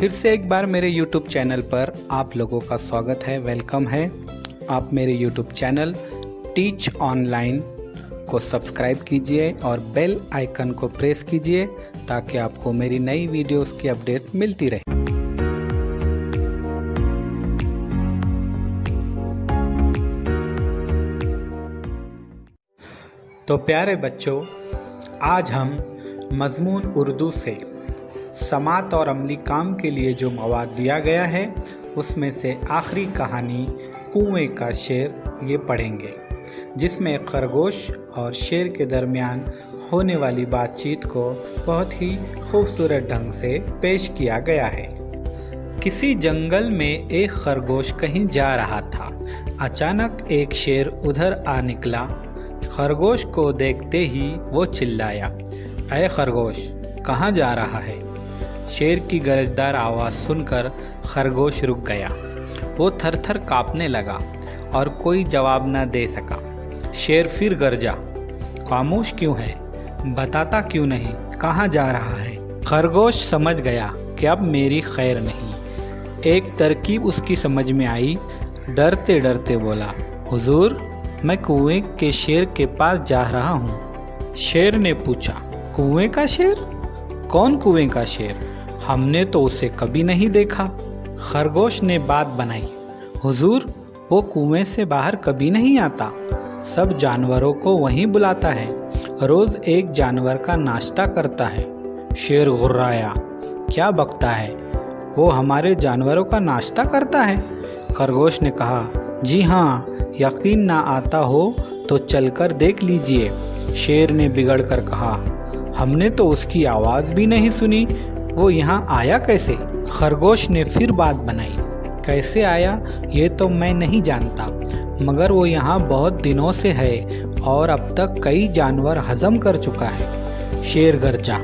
फिर से एक बार मेरे YouTube चैनल पर आप लोगों का स्वागत है, वेलकम है। आप मेरे YouTube चैनल टीच ऑनलाइन को सब्सक्राइब कीजिए और बेल आइकन को प्रेस कीजिए ताकि आपको मेरी नई वीडियोस की अपडेट मिलती रहे। तो प्यारे बच्चों, आज हम मज़मून उर्दू से समात और अमली काम के लिए जो मवाद दिया गया है उसमें से आखिरी कहानी कुएं का शेर ये पढ़ेंगे, जिसमें खरगोश और शेर के दरमियान होने वाली बातचीत को बहुत ही खूबसूरत ढंग से पेश किया गया है। किसी जंगल में एक खरगोश कहीं जा रहा था। अचानक एक शेर उधर आ निकला। खरगोश को देखते ही वो चिल्लाया, ऐ खरगोश, कहाँ जा रहा है? शेर की गरजदार आवाज़ सुनकर खरगोश रुक गया। वो थर-थर काँपने लगा और कोई जवाब न दे सका। शेर फिर गरजा, खामोश क्यों है? बताता क्यों नहीं कहाँ जा रहा है? खरगोश समझ गया कि अब मेरी खैर नहीं। एक तरकीब उसकी समझ में आई। डरते डरते बोला, हुजूर, मैं कुएं के शेर के पास जा रहा हूँ। शेर ने पूछा, कुएं का शेर? कौन कुएं का शेर? हमने तो उसे कभी नहीं देखा। खरगोश ने बात बनाई, हुजूर, वो कुएं से बाहर कभी नहीं आता। सब जानवरों को वहीं बुलाता है। रोज एक जानवर का नाश्ता करता है। शेर गुर्राया, क्या बकता है? वो हमारे जानवरों का नाश्ता करता है? खरगोश ने कहा, जी हाँ, यकीन ना आता हो तो चलकर देख लीजिए। शेर ने बिगड़ कर कहा, हमने तो उसकी आवाज़ भी नहीं सुनी, वो यहाँ आया कैसे? खरगोश ने फिर बात बनाई, कैसे आया ये तो मैं नहीं जानता, मगर वो यहाँ बहुत दिनों से है और अब तक कई जानवर हजम कर चुका है। शेर गरजा,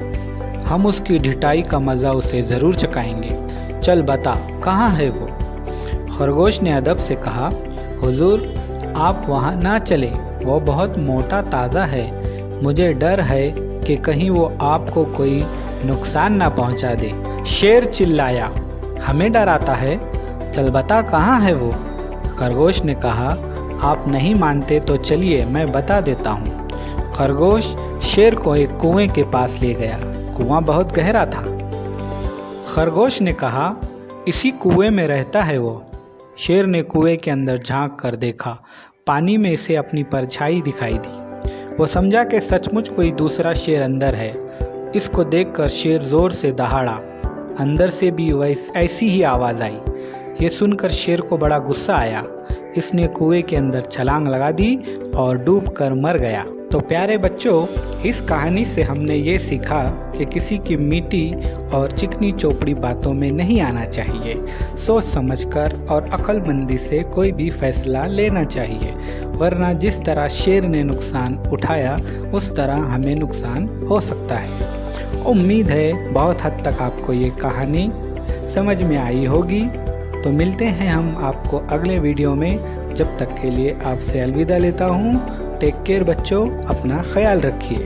हम उसकी ढिठाई का मज़ा उसे ज़रूर चखाएंगे। चल बता, कहाँ है वो? खरगोश ने अदब से कहा, हुजूर, आप वहाँ ना चले, वो बहुत मोटा ताज़ा है। मुझे डर है कि कहीं वो आपको कोई नुकसान ना पहुँचा दे। शेर चिल्लाया, हमें डर आता है? चल बता, कहाँ है वो? खरगोश ने कहा, आप नहीं मानते तो चलिए मैं बता देता हूँ। खरगोश शेर को एक कुएं के पास ले गया। कुआं बहुत गहरा था। खरगोश ने कहा, इसी कुएं में रहता है वो। शेर ने कुएं के अंदर झांक कर देखा। पानी में इसे अपनी परछाई दिखाई दी। वो समझा कि सचमुच कोई दूसरा शेर अंदर है। इसको देखकर शेर जोर से दहाड़ा। अंदर से भी ऐसी ही आवाज़ आई। ये सुनकर शेर को बड़ा गुस्सा आया। इसने कुएं के अंदर छलांग लगा दी और डूबकर मर गया। तो प्यारे बच्चों, इस कहानी से हमने ये सीखा कि किसी की मीठी और चिकनी चोपड़ी बातों में नहीं आना चाहिए। सोच समझकर और अक्लमंदी से कोई भी फैसला लेना चाहिए, वरना जिस तरह शेर ने नुकसान उठाया उस तरह हमें नुकसान हो सकता है। उम्मीद है बहुत हद तक आपको ये कहानी समझ में आई होगी। तो मिलते हैं हम आपको अगले वीडियो में। जब तक के लिए आपसे अलविदा लेता हूँ। टेक केयर बच्चों, अपना ख्याल रखिए।